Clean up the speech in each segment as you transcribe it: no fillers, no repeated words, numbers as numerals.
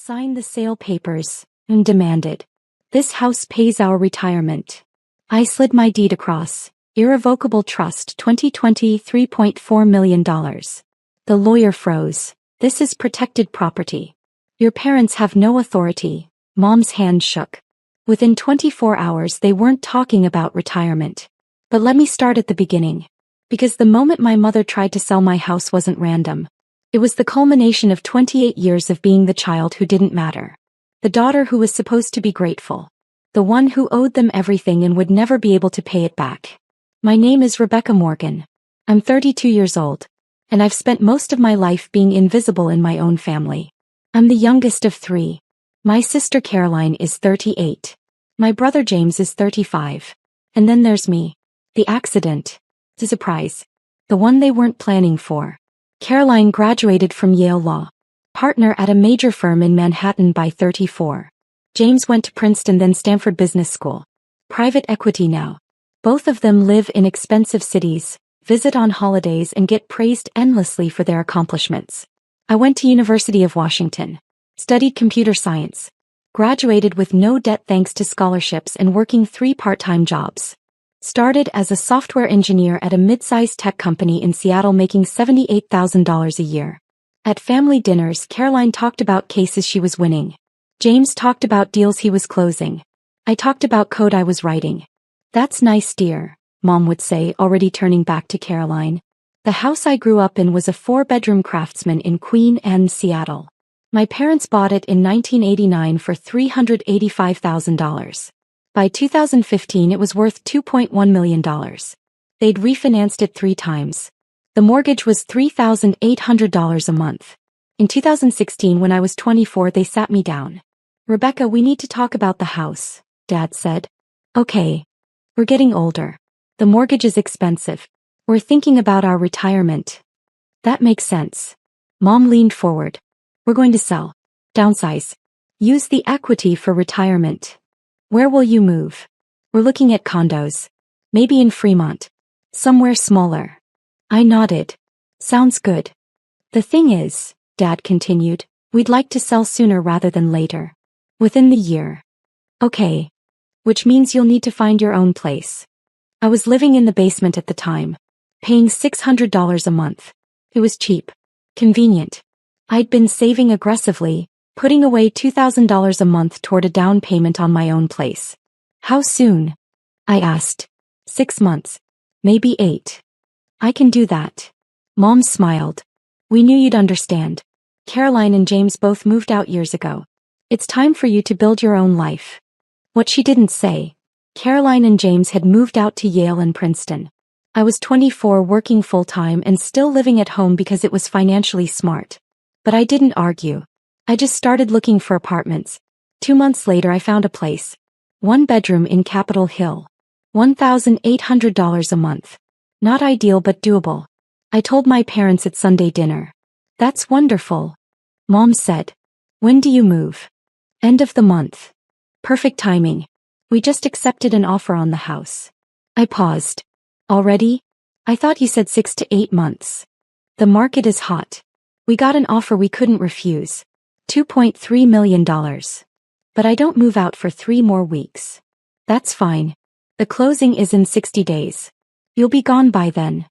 signed the sale papers and demanded, "This house pays our retirement." I slid my deed across. Irrevocable trust, 2020, $3.4 million. The lawyer froze. "This is protected property. Your parents have no authority." Mom's hand shook. Within 24 hours they weren't talking about retirement. But let me start at the beginning. Because the moment my mother tried to sell my house wasn't random. It was the culmination of 28 years of being the child who didn't matter. The daughter who was supposed to be grateful. The one who owed them everything and would never be able to pay it back. My name is Rebecca Morgan. I'm 32 years old. And I've spent most of my life being invisible in my own family. I'm the youngest of 3. My sister Caroline is 38. My brother James is 35. And then there's me. The accident. The surprise. The one they weren't planning for. Caroline graduated from Yale Law. Partner at a major firm in Manhattan by 34. James went to Princeton then Stanford Business School. Private equity now. Both of them live in expensive cities, visit on holidays and get praised endlessly for their accomplishments. I went to University of Washington. Studied computer science. Graduated with no debt thanks to scholarships and working 3 part-time jobs. Started as a software engineer at a mid-sized tech company in Seattle making $78,000 a year. At family dinners, Caroline talked about cases she was winning. James talked about deals he was closing. I talked about code I was writing. "That's nice, dear," Mom would say, already turning back to Caroline. "The house I grew up in was a 4-bedroom Craftsman in Queen Anne, Seattle. My parents bought it in 1989 for $385,000. By 2015 it was worth $2.1 million. They'd refinanced it 3 times. The mortgage was $3,800 a month. In 2016 when I was 24 they sat me down. "Rebecca, we need to talk about the house," Dad said. "Okay. We're getting older. The mortgage is expensive. We're thinking about our retirement." "That makes sense." Mom leaned forward. "We're going to sell. Downsize. Use the equity for retirement." "Where will you move?" "We're looking at condos. Maybe in Fremont. Somewhere smaller." I nodded. "Sounds good. The thing is," Dad continued, "we'd like to sell sooner rather than later. Within the year." "Okay. Which means you'll need to find your own place." I was living in the basement at the time. Paying $600 a month. It was cheap. Convenient. I'd been saving aggressively, putting away $2,000 a month toward a down payment on my own place. "How soon?" I asked. 6 months. Maybe 8. "I can do that." Mom smiled. "We knew you'd understand. Caroline and James both moved out years ago. It's time for you to build your own life." What she didn't say. Caroline and James had moved out to Yale and Princeton. I was 24 working full-time and still living at home because it was financially smart. But I didn't argue. I just started looking for apartments. 2 months later I found a place. 1 bedroom in Capitol Hill. $1,800 a month. Not ideal but doable. I told my parents at Sunday dinner. "That's wonderful," Mom said. "When do you move?" "End of the month." Perfect timing. We just accepted an offer on the house. I paused. "Already? I thought you said 6 to 8 months." "The market is hot. We got an offer we couldn't refuse. $2.3 million. But I don't move out for 3 more weeks." "That's fine. The closing is in 60 days. You'll be gone by then."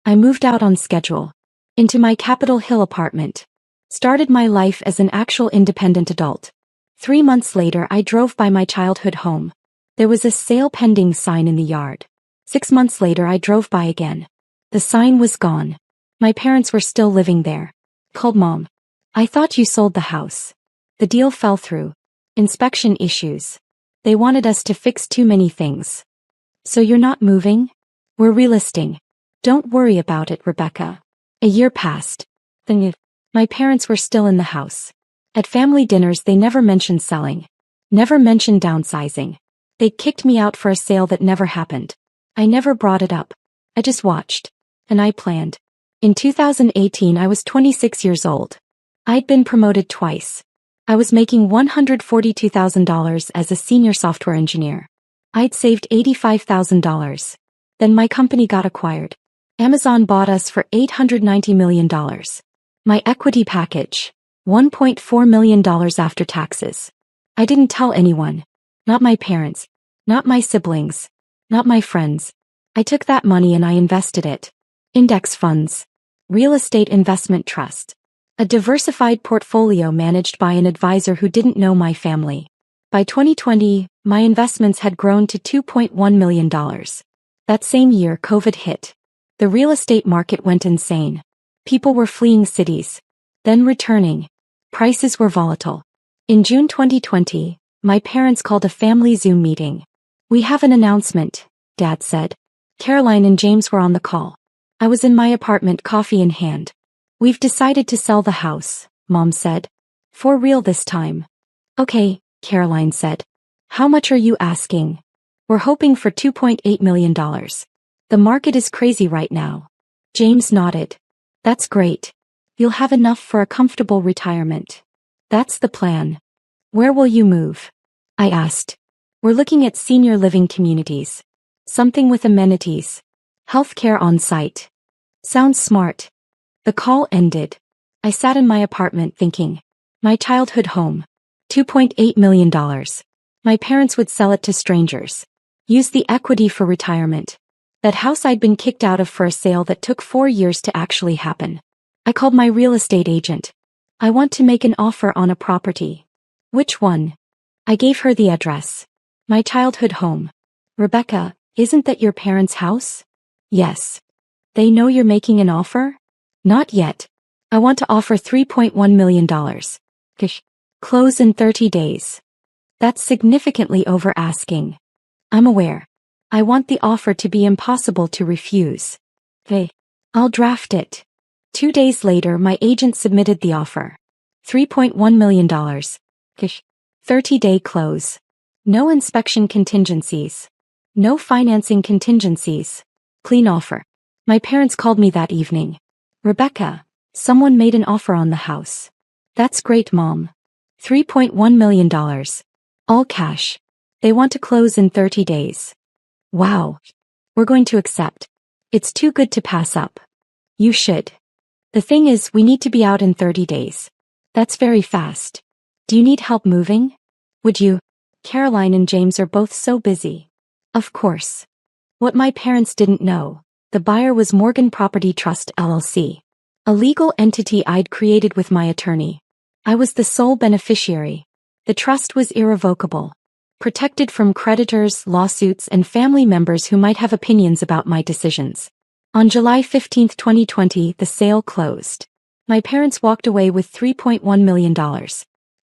I moved out on schedule. Into my Capitol Hill apartment. Started my life as an actual independent adult. 3 months later I drove by my childhood home. There was a sale pending sign in the yard. 6 months later I drove by again. The sign was gone. My parents were still living there. Called Mom. "I thought you sold the house." "The deal fell through. Inspection issues. They wanted us to fix too many things." "So you're not moving?" "We're relisting." "Don't worry about it, Rebecca." A year passed. Then my parents were still in the house. At family dinners they never mentioned selling. Never mentioned downsizing. They kicked me out for a sale that never happened. I never brought it up. I just watched. And I planned. In 2018 I was 26 years old. I'd been promoted twice. I was making $142,000 as a senior software engineer. I'd saved $85,000. Then my company got acquired. Amazon bought us for $890 million. My equity package. $1.4 million after taxes. I didn't tell anyone. Not my parents. Not my siblings. Not my friends. I took that money and I invested it. Index funds. Real estate investment trust. A diversified portfolio managed by an advisor who didn't know my family. By 2020, my investments had grown to $2.1 million. That same year, COVID hit. The real estate market went insane. People were fleeing cities, then returning. Prices were volatile. In June 2020, my parents called a family Zoom meeting. "We have an announcement," Dad said. Caroline and James were on the call. I was in my apartment, coffee in hand. "We've decided to sell the house," Mom said. "For real this time." "Okay," Caroline said. "How much are you asking?" "We're hoping for $2.8 million. The market is crazy right now." James nodded. "That's great. You'll have enough for a comfortable retirement." "That's the plan." "Where will you move?" I asked. "We're looking at senior living communities. Something with amenities. Healthcare on site." "Sounds smart." The call ended. I sat in my apartment thinking. My childhood home. $2.8 million. My parents would sell it to strangers. Use the equity for retirement. That house I'd been kicked out of for a sale that took 4 years to actually happen. I called my real estate agent. "I want to make an offer on a property." "Which one?" I gave her the address. "My childhood home." "Rebecca, isn't that your parents' house?" "Yes." "They know you're making an offer?" "Not yet. I want to offer $3.1 million. Close in 30 days. That's significantly over asking." "I'm aware. I want the offer to be impossible to refuse." "Hey, I'll draft it." 2 days later, my agent submitted the offer. $3.1 million. 30-day close. No inspection contingencies. No financing contingencies. Clean offer. My parents called me that evening. "Rebecca, someone made an offer on the house." "That's great, Mom." $3.1 million. All cash. They want to close in 30 days. "Wow. We're going to accept. It's too good to pass up." "You should. The thing is, we need to be out in 30 days. That's very fast. Do you need help moving?" "Would you?" Caroline and James are both so busy. Of course. What my parents didn't know. The buyer was Morgan Property Trust LLC. A legal entity I'd created with my attorney. I was the sole beneficiary. The trust was irrevocable. Protected from creditors, lawsuits, and family members who might have opinions about my decisions. On July 15, 2020, the sale closed. My parents walked away with $3.1 million.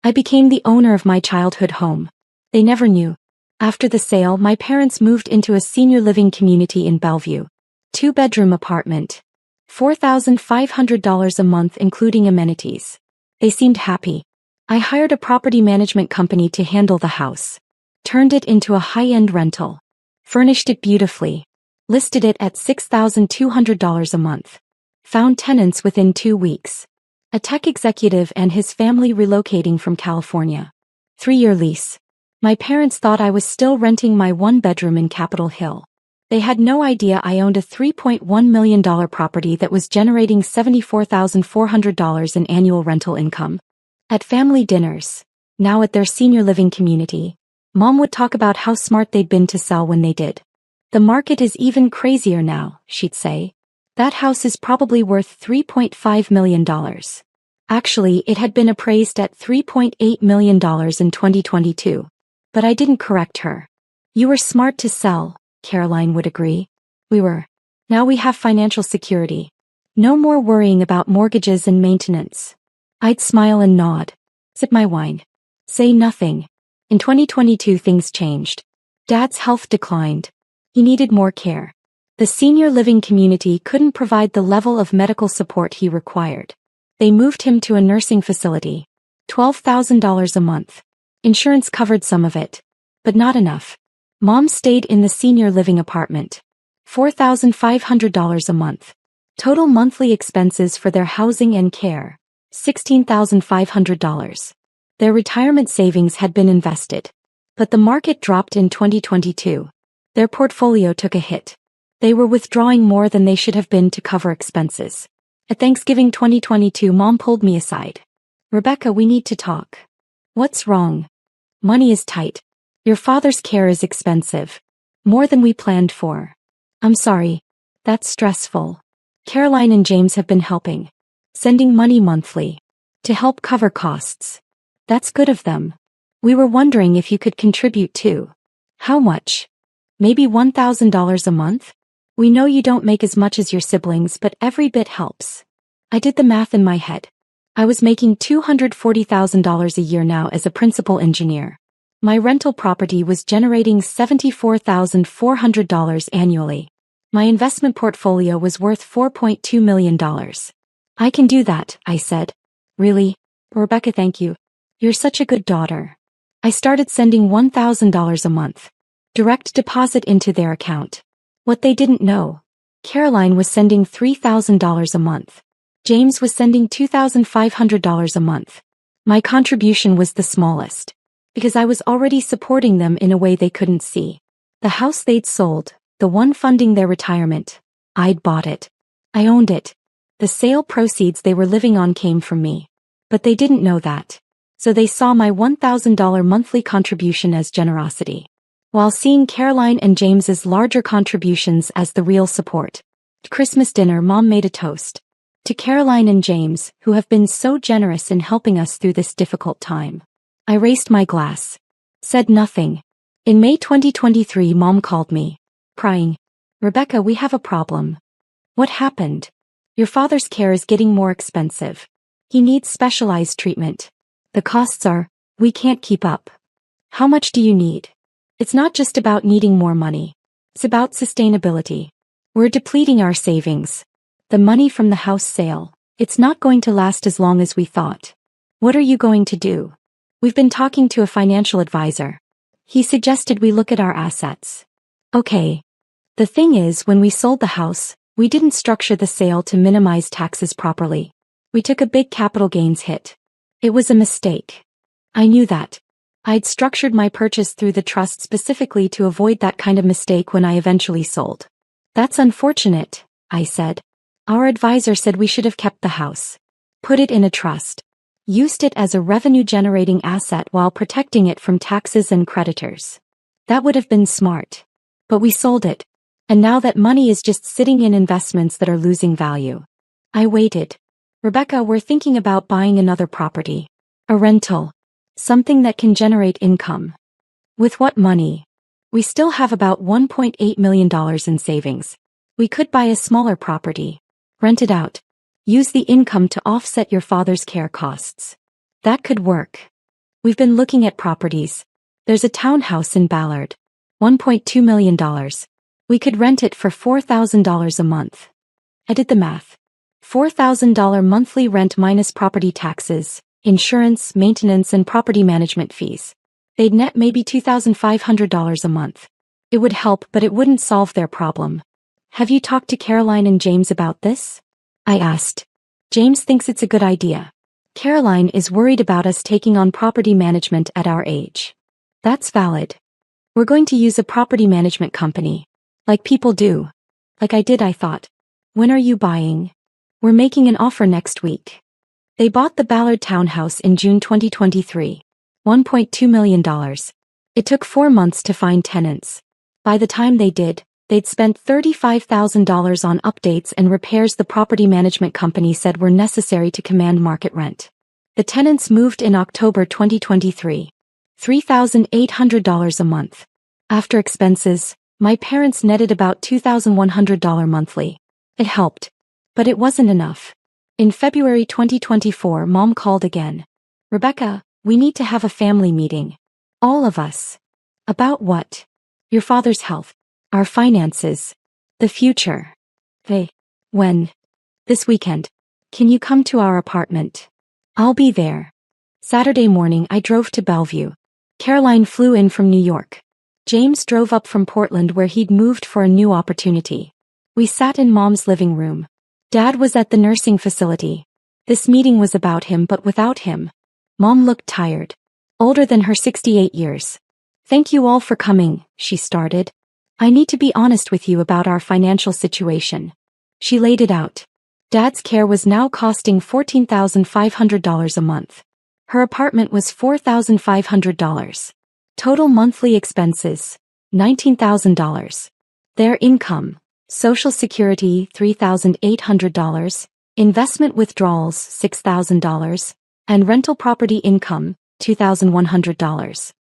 I became the owner of my childhood home. They never knew. After the sale, my parents moved into a senior living community in Bellevue. 2-bedroom apartment. $4,500 a month including amenities. They seemed happy. I hired a property management company to handle the house. Turned it into a high-end rental. Furnished it beautifully. Listed it at $6,200 a month. Found tenants within 2 weeks. A tech executive and his family relocating from California. 3-year lease. My parents thought I was still renting my 1-bedroom in Capitol Hill. They had no idea I owned a $3.1 million property that was generating $74,400 in annual rental income. At family dinners, now at their senior living community, Mom would talk about how smart they'd been to sell when they did. "The market is even crazier now," she'd say. "That house is probably worth $3.5 million. Actually, it had been appraised at $3.8 million in 2022. But I didn't correct her. "You were smart to sell," Caroline would agree. "We were. Now we have financial security. No more worrying about mortgages and maintenance." I'd smile and nod. Sip my wine. Say nothing. In 2022 things changed. Dad's health declined. He needed more care. The senior living community couldn't provide the level of medical support he required. They moved him to a nursing facility. $12,000 a month. Insurance covered some of it. But not enough. Mom stayed in the senior living apartment. $4,500 a month. Total monthly expenses for their housing and care. $16,500. Their retirement savings had been invested. But the market dropped in 2022. Their portfolio took a hit. They were withdrawing more than they should have been to cover expenses. At Thanksgiving 2022, Mom pulled me aside. Rebecca, we need to talk. What's wrong? Money is tight. Your father's care is expensive. More than we planned for. I'm sorry. That's stressful. Caroline and James have been helping. Sending money monthly. To help cover costs. That's good of them. We were wondering if you could contribute too. How much? Maybe $1,000 a month? We know you don't make as much as your siblings, but every bit helps. I did the math in my head. I was making $240,000 a year now as a principal engineer. My rental property was generating $74,400 annually. My investment portfolio was worth $4.2 million. I can do that, I said. Really? Rebecca, thank you. You're such a good daughter. I started sending $1,000 a month. Direct deposit into their account. What they didn't know. Caroline was sending $3,000 a month. James was sending $2,500 a month. My contribution was the smallest. Because I was already supporting them in a way they couldn't see. The house they'd sold, the one funding their retirement, I'd bought it. I owned it. The sale proceeds they were living on came from me. But they didn't know that. So they saw my $1,000 monthly contribution as generosity. While seeing Caroline and James's larger contributions as the real support. At Christmas dinner, Mom made a toast. To Caroline and James, who have been so generous in helping us through this difficult time. I raised my glass. Said nothing. In May 2023, Mom called me. Crying. Rebecca, we have a problem. What happened? Your father's care is getting more expensive. He needs specialized treatment. The costs we can't keep up. How much do you need? It's not just about needing more money. It's about sustainability. We're depleting our savings. The money from the house sale, it's not going to last as long as we thought. What are you going to do? We've been talking to a financial advisor. He suggested we look at our assets. Okay. The thing is, when we sold the house, we didn't structure the sale to minimize taxes properly. We took a big capital gains hit. It was a mistake. I knew that. I'd structured my purchase through the trust specifically to avoid that kind of mistake when I eventually sold. That's unfortunate, I said. Our advisor said we should have kept the house. Put it in a trust. Used it as a revenue-generating asset while protecting it from taxes and creditors. That would have been smart. But we sold it. And now that money is just sitting in investments that are losing value. I waited. Rebecca, we're thinking about buying another property. A rental. Something that can generate income. With what money? We still have about $1.8 million in savings. We could buy a smaller property. Rent it out. Use the income to offset your father's care costs. That could work. We've been looking at properties. There's a townhouse in Ballard. $1.2 million. We could rent it for $4,000 a month. I did the math. $4,000 monthly rent minus property taxes, insurance, maintenance, and property management fees. They'd net maybe $2,500 a month. It would help, but it wouldn't solve their problem. Have you talked to Caroline and James about this? I asked. James thinks it's a good idea. Caroline is worried about us taking on property management at our age. That's valid. We're going to use a property management company. Like people do. Like I did, I thought. When are you buying? We're making an offer next week. They bought the Ballard townhouse in June 2023. $1.2 million. It took 4 months to find tenants. By the time they did, they'd spent $35,000 on updates and repairs the property management company said were necessary to command market rent. The tenants moved in October 2023. $3,800 a month. After expenses, my parents netted about $2,100 monthly. It helped. But it wasn't enough. In February 2024, Mom called again. Rebecca, we need to have a family meeting. All of us. About what? Your father's health. Our finances. The future. When? This weekend. Can you come to our apartment? I'll be there. Saturday morning I drove to Bellevue. Caroline flew in from New York. James drove up from Portland where he'd moved for a new opportunity. We sat in Mom's living room. Dad was at the nursing facility. This meeting was about him, but without him. Mom looked tired. Older than her 68 years. Thank you all for coming, she started. I need to be honest with you about our financial situation. She laid it out. Dad's care was now costing $14,500 a month. Her apartment was $4,500. Total monthly expenses, $19,000. Their income, Social Security $3,800, investment withdrawals $6,000, and rental property income $2,100.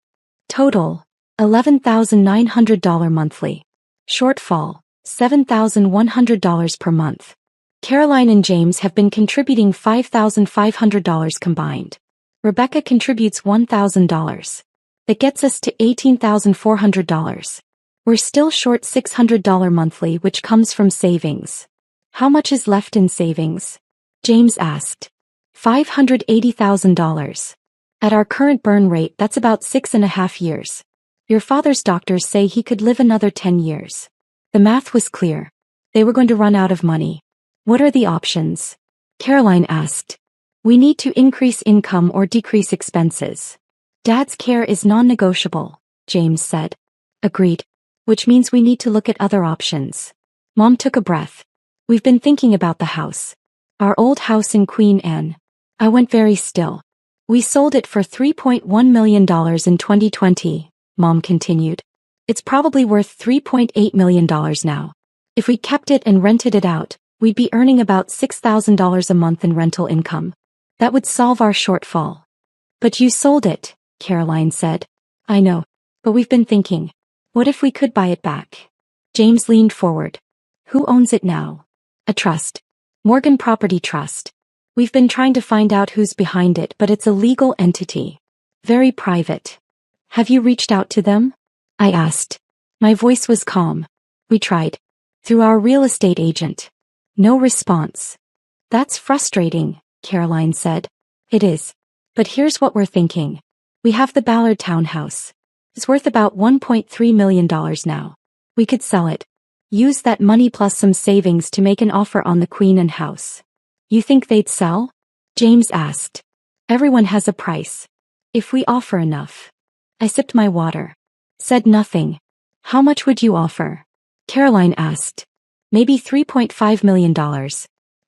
Total, $11,900 monthly. Shortfall, $7,100 per month. Caroline and James have been contributing $5,500 combined. Rebecca contributes $1,000. That gets us to $18,400. We're still short $600 monthly, which comes from savings. How much is left in savings? James asked. $580,000. At our current burn rate, that's about 6.5 years. Your father's doctors say he could live another 10 years. The math was clear. They were going to run out of money. What are the options? Caroline asked. We need to increase income or decrease expenses. Dad's care is non-negotiable, James said. Agreed. Which means we need to look at other options. Mom took a breath. We've been thinking about the house. Our old house in Queen Anne. I went very still. We sold it for $3.1 million in 2020, Mom continued. It's probably worth $3.8 million now. If we kept it and rented it out, we'd be earning about $6,000 a month in rental income. That would solve our shortfall. But you sold it, Caroline said. I know, but we've been thinking. What if we could buy it back? James leaned forward. Who owns it now? A trust. Morgan Property Trust. We've been trying to find out who's behind it, but it's a legal entity. Very private. Have you reached out to them? I asked. My voice was calm. We tried. Through our real estate agent. No response. That's frustrating, Caroline said. It is. But here's what we're thinking. We have the Ballard townhouse. It's worth about $1.3 million now. We could sell it. Use that money plus some savings to make an offer on the Queen Anne house. You think they'd sell? James asked. Everyone has a price. If we offer enough. I sipped my water. Said nothing. How much would you offer? Caroline asked. Maybe $3.5 million.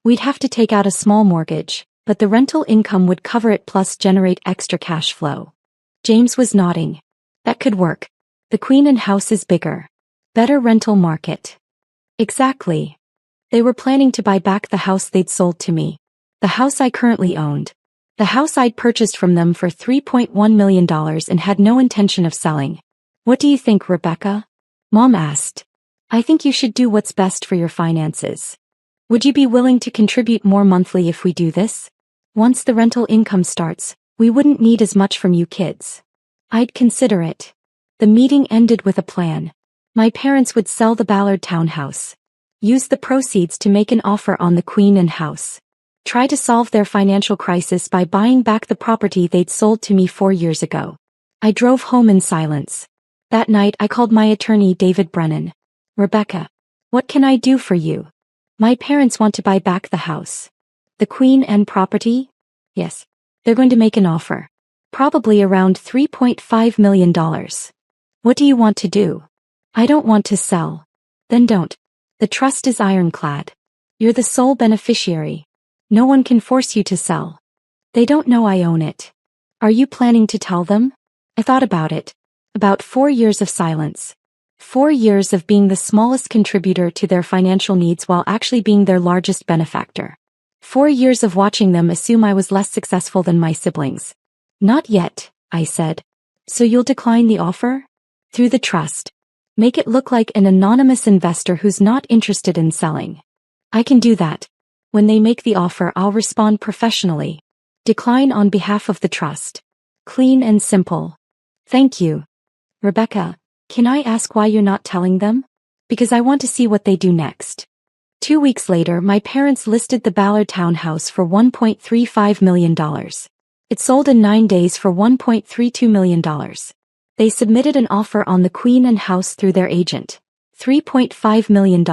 We'd have to take out a small mortgage, but the rental income would cover it plus generate extra cash flow. James was nodding. That could work. The Queen Anne house is bigger. Better rental market. Exactly. They were planning to buy back the house they'd sold to me. The house I currently owned. The house I'd purchased from them for $3.1 million and had no intention of selling. What do you think, Rebecca? Mom asked. I think you should do what's best for your finances. Would you be willing to contribute more monthly if we do this? Once the rental income starts, we wouldn't need as much from you kids. I'd consider it. The meeting ended with a plan. My parents would sell the Ballard townhouse. Use the proceeds to make an offer on the Queen Anne house. Try to solve their financial crisis by buying back the property they'd sold to me 4 years ago. I drove home in silence. That night I called my attorney David Brennan. Rebecca, what can I do for you? My parents want to buy back the house. The Queen Anne property? Yes. They're going to make an offer. Probably around $3.5 million. What do you want to do? I don't want to sell. Then don't. The trust is ironclad. You're the sole beneficiary. No one can force you to sell. They don't know I own it. Are you planning to tell them? I thought about it. About 4 years of silence. 4 years of being the smallest contributor to their financial needs while actually being their largest benefactor. 4 years of watching them assume I was less successful than my siblings. Not yet, I said. So you'll decline the offer? Through the trust. Make it look like an anonymous investor who's not interested in selling. I can do that. When they make the offer, I'll respond professionally. Decline on behalf of the trust. Clean and simple. Thank you. Rebecca, can I ask why you're not telling them? Because I want to see what they do next. 2 weeks later, my parents listed the Ballard townhouse for $1.35 million. It sold in 9 days for $1.32 million. They submitted an offer on the Queen Anne house through their agent. $3.5 million.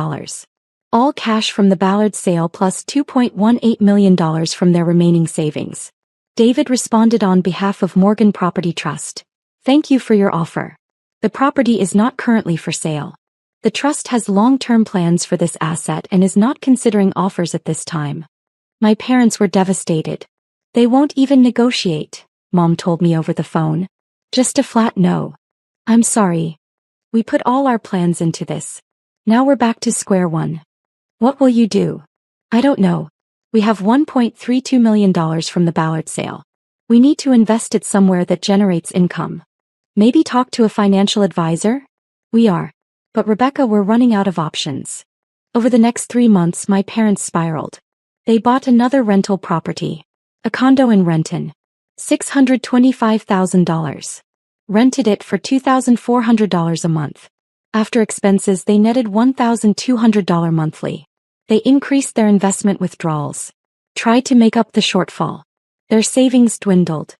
All cash from the Ballard sale plus $2.18 million from their remaining savings. David responded on behalf of Morgan Property Trust. Thank you for your offer. The property is not currently for sale. The trust has long-term plans for this asset and is not considering offers at this time. My parents were devastated. They won't even negotiate, Mom told me over the phone. Just a flat no. I'm sorry. We put all our plans into this. Now we're back to square one. What will you do? I don't know. We have $1.32 million from the Ballard sale. We need to invest it somewhere that generates income. Maybe talk to a financial advisor? We are. But Rebecca, we're running out of options. Over the next 3 months, my parents spiraled. They bought another rental property. A condo in Renton. $625,000. Rented it for $2,400 a month. After expenses, they netted $1,200 monthly. They increased their investment withdrawals. Tried to make up the shortfall. Their savings dwindled.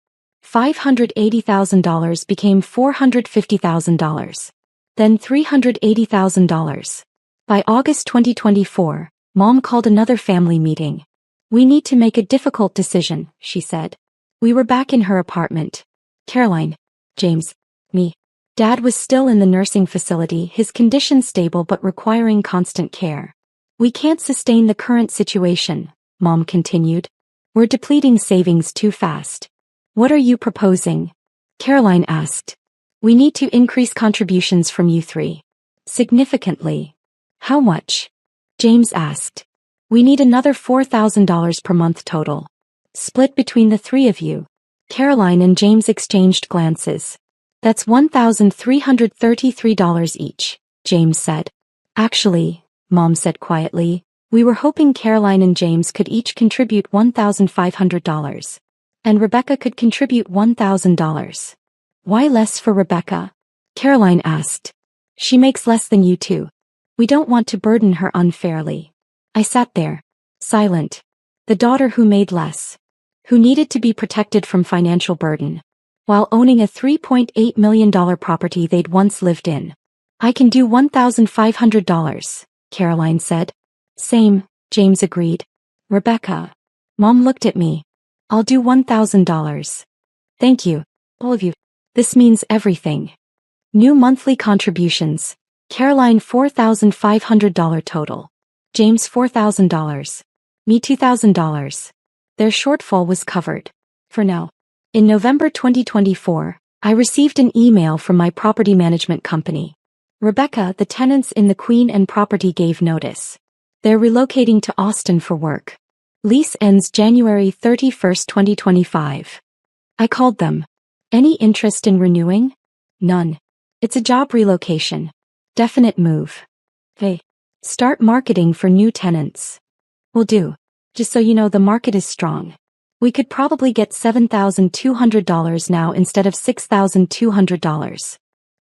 $580,000 became $450,000. Then $380,000. By August 2024, Mom called another family meeting. We need to make a difficult decision, she said. We were back in her apartment. Caroline, James, me. Dad was still in the nursing facility, his condition stable but requiring constant care. We can't sustain the current situation, Mom continued. We're depleting savings too fast. What are you proposing? Caroline asked. We need to increase contributions from you three. Significantly. How much? James asked. We need another $4,000 per month total. Split between the three of you. Caroline and James exchanged glances. That's $1,333 each, James said. Actually, Mom said quietly, we were hoping Caroline and James could each contribute $1,500. And Rebecca could contribute $1,000. Why less for Rebecca? Caroline asked. She makes less than you two. We don't want to burden her unfairly. I sat there, silent. The daughter who made less. Who needed to be protected from financial burden. While owning a $3.8 million property they'd once lived in. I can do $1,500, Caroline said. Same, James agreed. Rebecca. Mom looked at me. I'll do $1,000. Thank you, all of you. This means everything. New monthly contributions. Caroline $4,500 total. James $4,000. Me $2,000. Their shortfall was covered. For now. In November 2024, I received an email from my property management company. Rebecca, the tenants in the Queen and property gave notice. They're relocating to Austin for work. Lease ends January 31, 2025. I called them. Any interest in renewing? None. It's a job relocation. Definite move. Hey. Start marketing for new tenants. Will do. Just so you know, the market is strong. We could probably get $7,200 now instead of $6,200.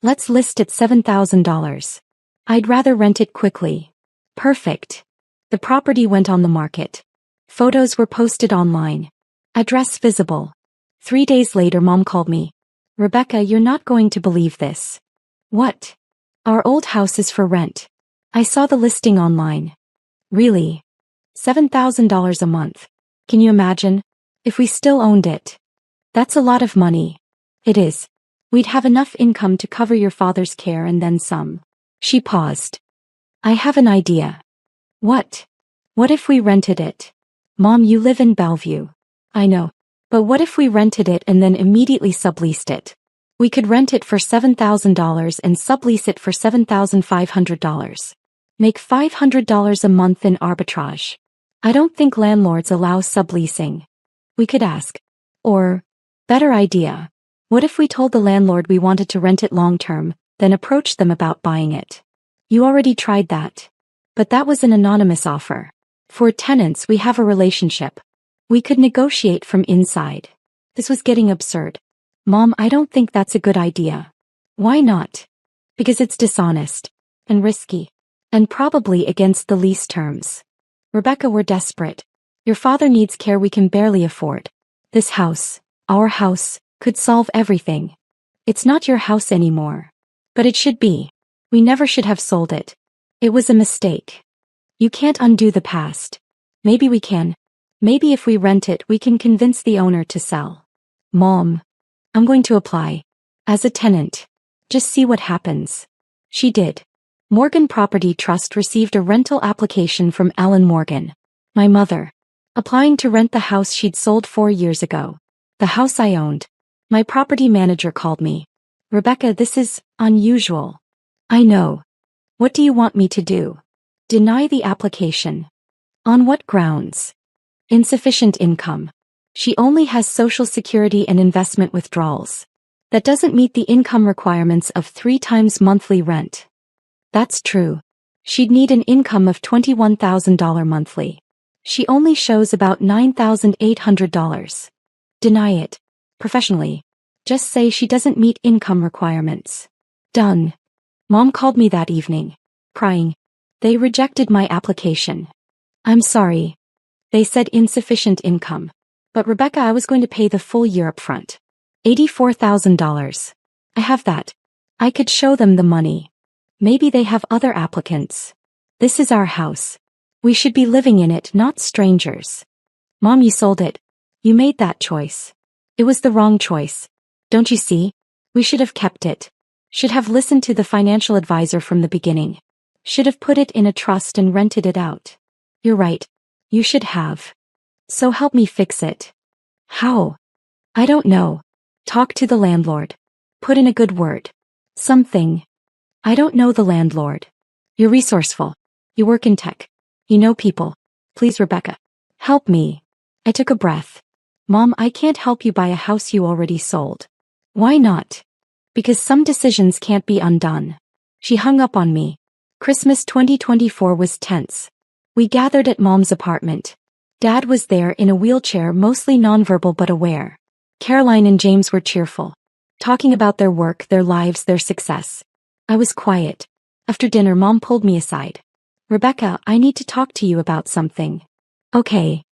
Let's list at $7,000. I'd rather rent it quickly. Perfect. The property went on the market. Photos were posted online. Address visible. 3 days later, Mom called me. Rebecca, you're not going to believe this. What? Our old house is for rent. I saw the listing online. Really? $7,000 a month. Can you imagine? If we still owned it. That's a lot of money. It is. We'd have enough income to cover your father's care and then some. She paused. I have an idea. What? What if we rented it? Mom, you live in Bellevue. I know. But what if we rented it and then immediately subleased it? We could rent it for $7,000 and sublease it for $7,500. Make $500 a month in arbitrage. I don't think landlords allow subleasing. We could ask. Or, better idea. What if we told the landlord we wanted to rent it long-term, then approached them about buying it? You already tried that. But that was an anonymous offer. For tenants, we have a relationship. We could negotiate from inside. This was getting absurd. Mom, I don't think that's a good idea. Why not? Because it's dishonest. And risky. And probably against the lease terms. Rebecca, we're desperate. Your father needs care we can barely afford. This house, our house, could solve everything. It's not your house anymore. But it should be. We never should have sold it. It was a mistake. You can't undo the past. Maybe we can. Maybe if we rent it, we can convince the owner to sell. Mom. I'm going to apply. As a tenant. Just see what happens. She did. Morgan Property Trust received a rental application from Ellen Morgan, my mother, applying to rent the house she'd sold 4 years ago. The house I owned. My property manager called me. Rebecca, this is unusual. I know. What do you want me to do? Deny the application. On what grounds? Insufficient income. She only has Social Security and investment withdrawals. That doesn't meet the income requirements of 3 times monthly rent. That's true. She'd need an income of $21,000 monthly. She only shows about $9,800. Deny it. Professionally. Just say she doesn't meet income requirements. Done. Mom called me that evening, crying. They rejected my application. I'm sorry. They said insufficient income. But Rebecca, I was going to pay the full year up front. $84,000. I have that. I could show them the money. Maybe they have other applicants. This is our house. We should be living in it, not strangers. Mom, you sold it. You made that choice. It was the wrong choice. Don't you see? We should have kept it. Should have listened to the financial advisor from the beginning. Should have put it in a trust and rented it out. You're right. You should have. So help me fix it. How? I don't know. Talk to the landlord. Put in a good word. Something. I don't know the landlord. You're resourceful. You work in tech. You know people. Please, Rebecca. Help me. I took a breath. Mom, I can't help you buy a house you already sold. Why not? Because some decisions can't be undone. She hung up on me. Christmas 2024 was tense. We gathered at Mom's apartment. Dad was there in a wheelchair, mostly nonverbal but aware. Caroline and James were cheerful, talking about their work, their lives, their success. I was quiet. After dinner, Mom pulled me aside. Rebecca, I need to talk to you about something. Okay.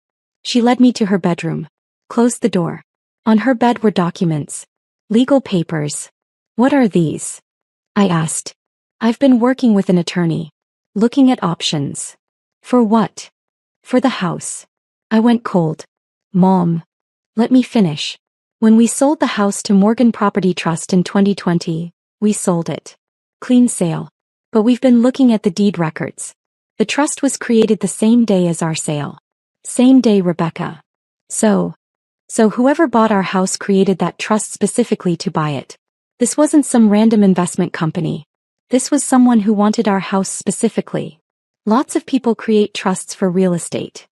She led me to her bedroom. Closed the door. On her bed were documents. Legal papers. What are these? I asked. I've been working with an attorney. Looking at options. For what? For the house. I went cold. Mom. Let me finish. When we sold the house to Morgan Property Trust in 2020, we sold it. Clean sale. But we've been looking at the deed records. The trust was created the same day as our sale. Same day, Rebecca. So whoever bought our house created that trust specifically to buy it. This wasn't some random investment company. This was someone who wanted our house specifically. Lots of people create trusts for real estate.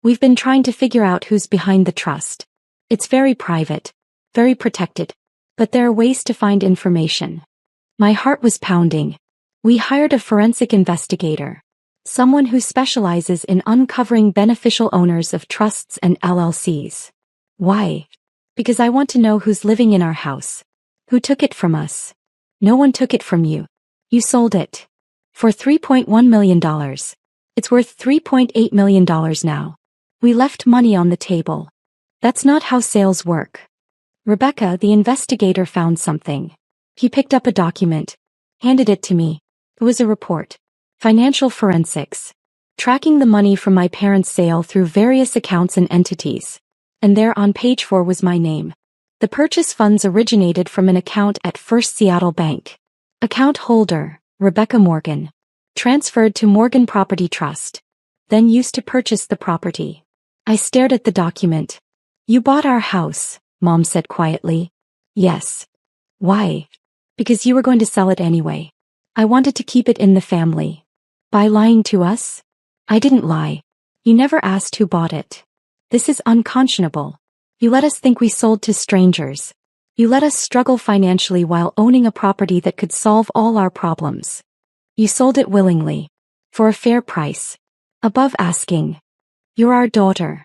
We've been trying to figure out who's behind the trust. It's very private, very protected, but there are ways to find information. My heart was pounding. We hired a forensic investigator. Someone who specializes in uncovering beneficial owners of trusts and LLCs. Why? Because I want to know who's living in our house. Who took it from us? No one took it from you. You sold it. For $3.1 million. It's worth $3.8 million now. We left money on the table. That's not how sales work. Rebecca, the investigator, found something. He picked up a document. Handed it to me. It was a report. Financial forensics. Tracking the money from my parents' sale through various accounts and entities. And there on page 4 was my name. The purchase funds originated from an account at First Seattle Bank. Account holder, Rebecca Morgan. Transferred to Morgan Property Trust. Then used to purchase the property. I stared at the document. You bought our house, Mom said quietly. Yes. Why? Because you were going to sell it anyway. I wanted to keep it in the family. By lying to us? I didn't lie. You never asked who bought it. This is unconscionable. You let us think we sold to strangers. You let us struggle financially while owning a property that could solve all our problems. You sold it willingly. For a fair price. Above asking. You're our daughter.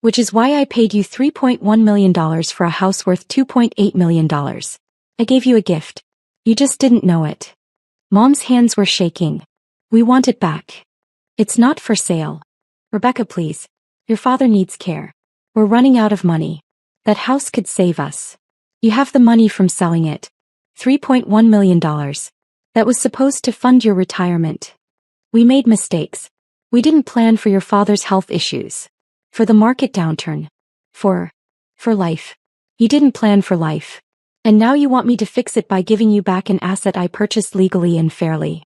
Which is why I paid you $3.1 million for a house worth $2.8 million. I gave you a gift. You just didn't know it. Mom's hands were shaking. We want it back. It's not for sale. Rebecca, please. Your father needs care. We're running out of money. That house could save us. You have the money from selling it. $3.1 million. That was supposed to fund your retirement. We made mistakes. We didn't plan for your father's health issues. For the market downturn. For life. You didn't plan for life. And now you want me to fix it by giving you back an asset I purchased legally and fairly.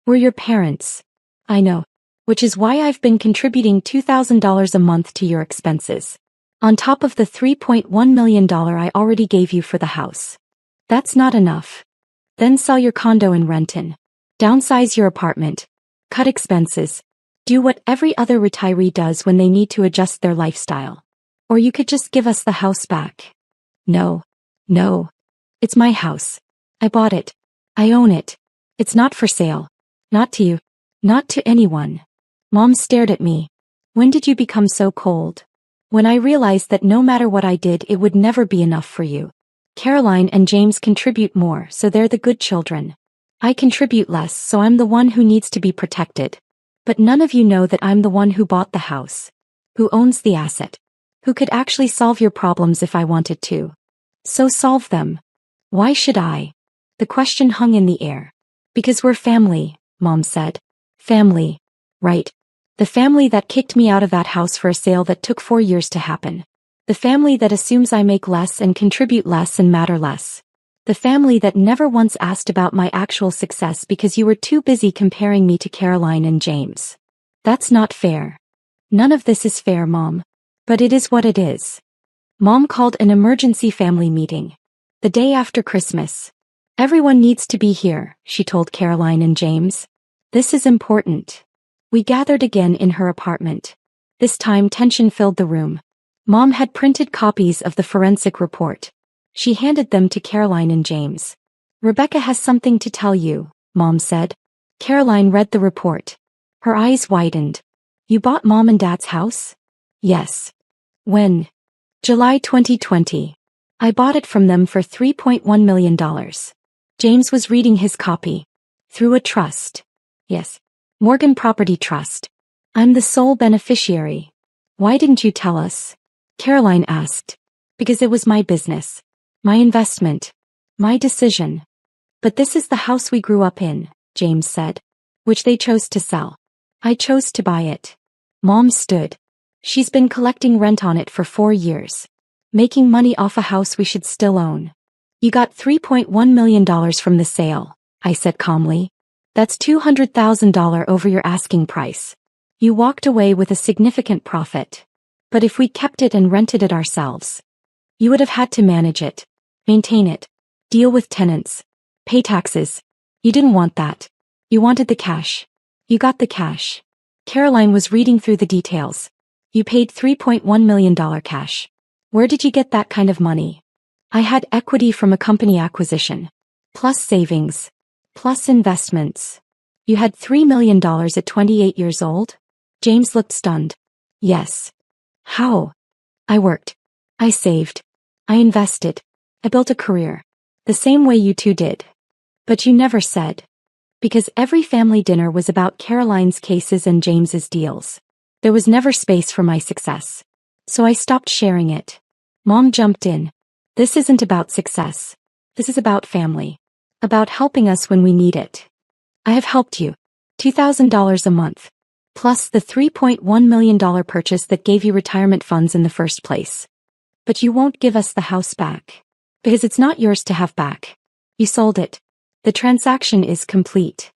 We're your parents. I know. Which is why I've been contributing $2,000 a month to your expenses. On top of the $3.1 million I already gave you for the house. That's not enough. Then sell your condo in Renton. Downsize your apartment. Cut expenses. Do what every other retiree does when they need to adjust their lifestyle. Or you could just give us the house back. No. No. It's my house. I bought it. I own it. It's not for sale. Not to you. Not to anyone. Mom stared at me. When did you become so cold? When I realized that no matter what I did it would never be enough for you. Caroline and James contribute more, so they're the good children. I contribute less, so I'm the one who needs to be protected. But none of you know that I'm the one who bought the house. Who owns the asset. Who could actually solve your problems if I wanted to. So solve them. Why should I? The question hung in the air. Because we're family, Mom said. Family. Right. The family that kicked me out of that house for a sale that took 4 years to happen. The family that assumes I make less and contribute less and matter less. The family that never once asked about my actual success because you were too busy comparing me to Caroline and James. That's not fair. None of this is fair, Mom. But it is what it is. Mom called an emergency family meeting. The day after Christmas. Everyone needs to be here, she told Caroline and James. This is important. We gathered again in her apartment. This time tension filled the room. Mom had printed copies of the forensic report. She handed them to Caroline and James. Rebecca has something to tell you, Mom said. Caroline read the report. Her eyes widened. You bought Mom and Dad's house? Yes. When? July 2020. I bought it from them for $3.1 million. James was reading his copy. Through a trust. Yes. Morgan Property Trust. I'm the sole beneficiary. Why didn't you tell us? Caroline asked. Because it was my business. My investment. My decision. But this is the house we grew up in, James said. Which they chose to sell. I chose to buy it. Mom stood. She's been collecting rent on it for 4 years. Making money off a house we should still own. You got $3.1 million from the sale, I said calmly. That's $200,000 over your asking price. You walked away with a significant profit. But if we kept it and rented it ourselves, you would have had to manage it, maintain it, deal with tenants, pay taxes. You didn't want that. You wanted the cash. You got the cash. Caroline was reading through the details. You paid $3.1 million cash. Where did you get that kind of money? I had equity from a company acquisition. Plus savings. Plus investments. You had $3 million at 28 years old? James looked stunned. Yes. How? I worked. I saved. I invested. I built a career. The same way you two did. But you never said. Because every family dinner was about Caroline's cases and James's deals. There was never space for my success. So I stopped sharing it. Mom jumped in. This isn't about success. This is about family. About helping us when we need it. I have helped you. $2,000 a month. Plus the $3.1 million purchase that gave you retirement funds in the first place. But you won't give us the house back. Because it's not yours to have back. You sold it. The transaction is complete.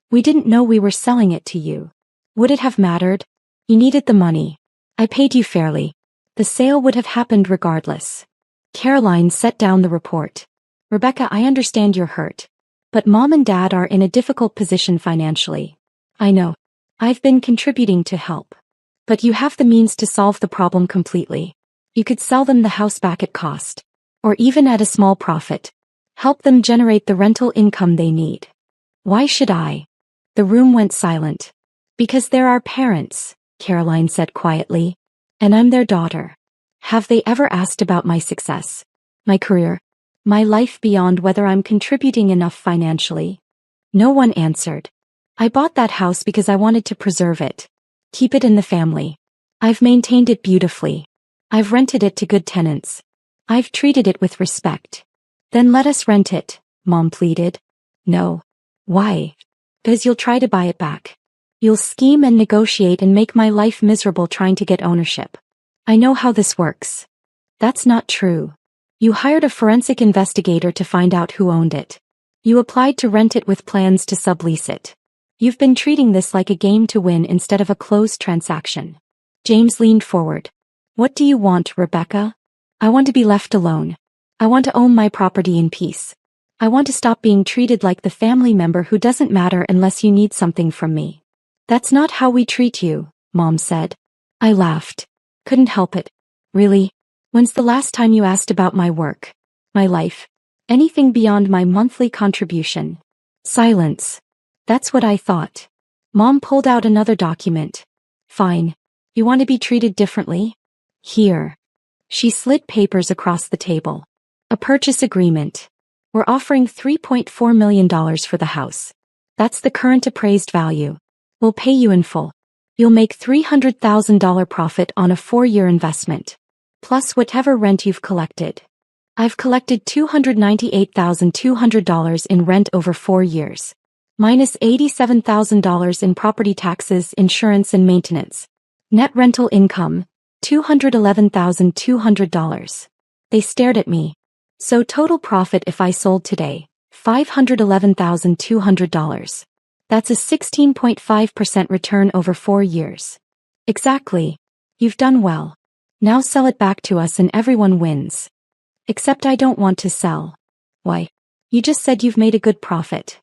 We didn't know we were selling it to you. Would it have mattered? You needed the money. I paid you fairly. The sale would have happened regardless. Caroline set down the report. Rebecca, I understand you're hurt. But Mom and Dad are in a difficult position financially. I know. I've been contributing to help. But you have the means to solve the problem completely. You could sell them the house back at cost. Or even at a small profit. Help them generate the rental income they need. Why should I? The room went silent. Because they're our parents, Caroline said quietly. And I'm their daughter. Have they ever asked about my success? My career? My life beyond whether I'm contributing enough financially? No one answered. I bought that house because I wanted to preserve it. Keep it in the family. I've maintained it beautifully. I've rented it to good tenants. I've treated it with respect. Then let us rent it, Mom pleaded. No. Why? Because you'll try to buy it back. You'll scheme and negotiate and make my life miserable trying to get ownership. I know how this works. That's not true. You hired a forensic investigator to find out who owned it. You applied to rent it with plans to sublease it. You've been treating this like a game to win instead of a closed transaction. James leaned forward. What do you want, Rebecca? I want to be left alone. I want to own my property in peace. I want to stop being treated like the family member who doesn't matter unless you need something from me. That's not how we treat you, Mom said. I laughed. Couldn't help it. Really? When's the last time you asked about my work? My life? Anything beyond my monthly contribution? Silence. That's what I thought. Mom pulled out another document. Fine. You want to be treated differently? Here. She slid papers across the table. A purchase agreement. We're offering $3.4 million for the house. That's the current appraised value. We'll pay you in full. You'll make $300,000 profit on a 4-year investment. Plus whatever rent you've collected. I've collected $298,200 in rent over 4 years. Minus $87,000 in property taxes, insurance and maintenance. Net rental income, $211,200. They stared at me. So total profit if I sold today, $511,200. That's a 16.5% return over 4 years. Exactly. You've done well. Now sell it back to us and everyone wins. Except I don't want to sell. Why? You just said you've made a good profit.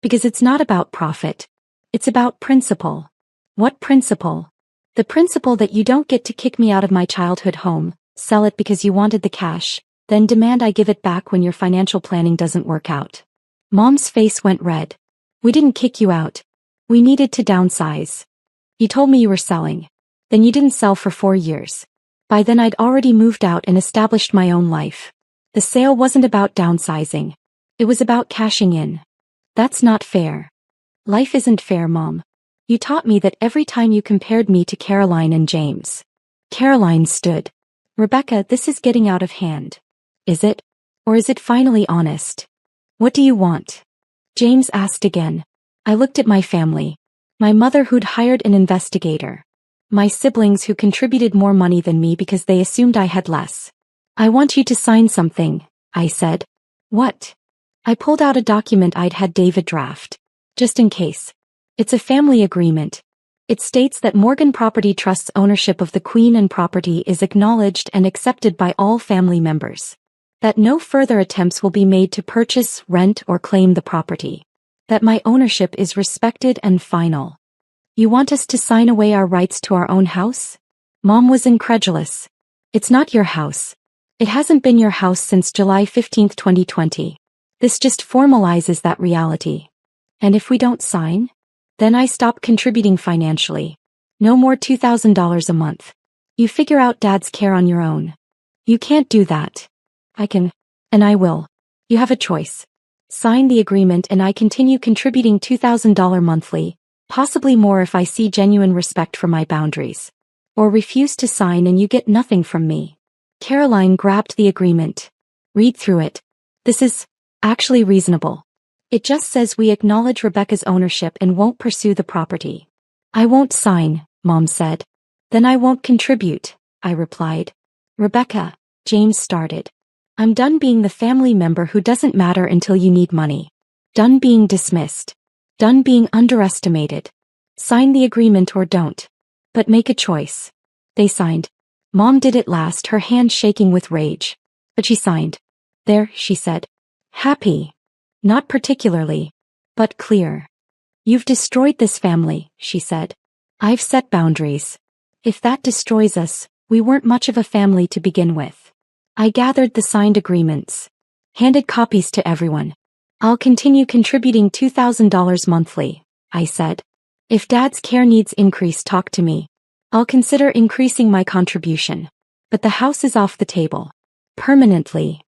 Because it's not about profit. It's about principle. What principle? The principle that you don't get to kick me out of my childhood home, sell it because you wanted the cash, then demand I give it back when your financial planning doesn't work out. Mom's face went red. We didn't kick you out. We needed to downsize. You told me you were selling. Then you didn't sell for 4 years. By then I'd already moved out and established my own life. The sale wasn't about downsizing. It was about cashing in. That's not fair. Life isn't fair, Mom. You taught me that every time you compared me to Caroline and James. Caroline stood. Rebecca, this is getting out of hand. Is it? Or is it finally honest? What do you want? James asked again. I looked at my family. My mother who'd hired an investigator. My siblings who contributed more money than me because they assumed I had less. I want you to sign something, I said. What? I pulled out a document I'd had David draft. Just in case. It's a family agreement. It states that Morgan Property Trust's ownership of the Queen and property is acknowledged and accepted by all family members. That no further attempts will be made to purchase, rent, or claim the property. That my ownership is respected and final. You want us to sign away our rights to our own house? Mom was incredulous. It's not your house. It hasn't been your house since July 15, 2020. This just formalizes that reality. And if we don't sign? Then I stop contributing financially. No more $2,000 a month. You figure out Dad's care on your own. You can't do that. I can. And I will. You have a choice. Sign the agreement and I continue contributing $2,000 monthly, possibly more if I see genuine respect for my boundaries. Or refuse to sign and you get nothing from me. Caroline grabbed the agreement. Read through it. This is actually reasonable. It just says we acknowledge Rebecca's ownership and won't pursue the property. I won't sign, Mom said. Then I won't contribute, I replied. Rebecca, James started. I'm done being the family member who doesn't matter until you need money. Done being dismissed. Done being underestimated. Sign the agreement or don't. But make a choice. They signed. Mom did it last, her hand shaking with rage. But she signed. There, she said. Happy. Not particularly. But clear. You've destroyed this family, she said. I've set boundaries. If that destroys us, we weren't much of a family to begin with. I gathered the signed agreements. Handed copies to everyone. I'll continue contributing $2,000 monthly, I said. If Dad's care needs increase, talk to me. I'll consider increasing my contribution. But the house is off the table. Permanently.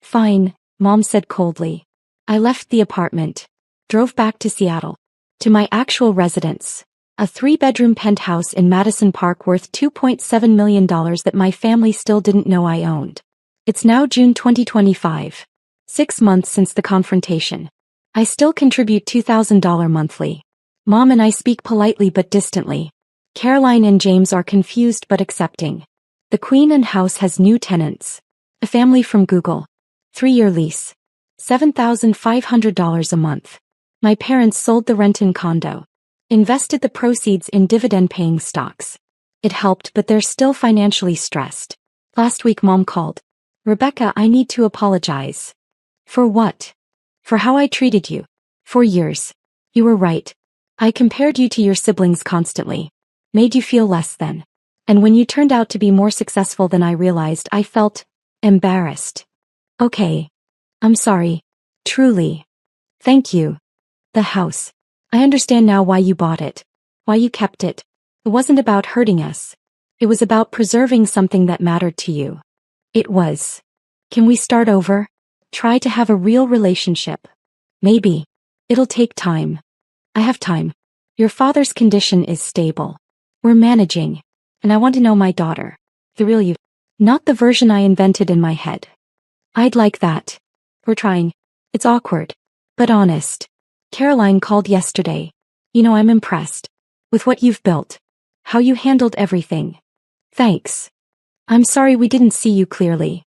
Fine, Mom said coldly. I left the apartment. Drove back to Seattle. To my actual residence. A 3-bedroom penthouse in Madison Park worth $2.7 million that my family still didn't know I owned. It's now June 2025. 6 months since the confrontation. I still contribute $2,000 monthly. Mom and I speak politely but distantly. Caroline and James are confused but accepting. The Queen and house has new tenants. A family from Google. 3-year lease. $7,500 a month. My parents sold the rent-in condo. Invested the proceeds in dividend-paying stocks. It helped, but they're still financially stressed. Last week Mom called. Rebecca, I need to apologize. For what? For how I treated you. For years. You were right. I compared you to your siblings constantly. Made you feel less than. And when you turned out to be more successful than I realized, I felt embarrassed. Okay. I'm sorry. Truly. Thank you. The house. I understand now why you bought it. Why you kept it. It wasn't about hurting us. It was about preserving something that mattered to you. It was. Can we start over? Try to have a real relationship. Maybe. It'll take time. I have time. Your father's condition is stable. We're managing. And I want to know my daughter. The real you. Not the version I invented in my head. I'd like that. We're trying. It's awkward. But honest. Caroline called yesterday. You know, I'm impressed. With what you've built. How you handled everything. Thanks. I'm sorry we didn't see you clearly.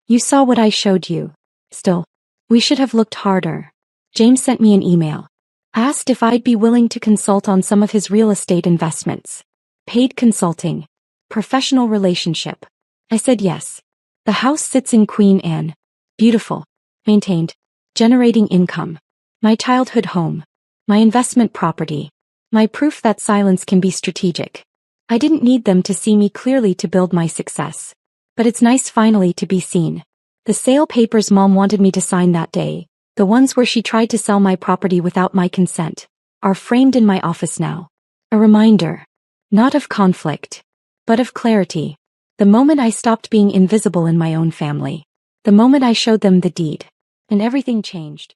You saw what I showed you. Still. We should have looked harder. James sent me an email. Asked if I'd be willing to consult on some of his real estate investments. Paid consulting. Professional relationship. I said yes. The house sits in Queen Anne. Beautiful. Maintained. Generating income. My childhood home. My investment property. My proof that silence can be strategic. I didn't need them to see me clearly to build my success. But it's nice finally to be seen. The sale papers Mom wanted me to sign that day, the ones where she tried to sell my property without my consent, are framed in my office now. A reminder. Not of conflict. But of clarity. The moment I stopped being invisible in my own family. The moment I showed them the deed. And everything changed.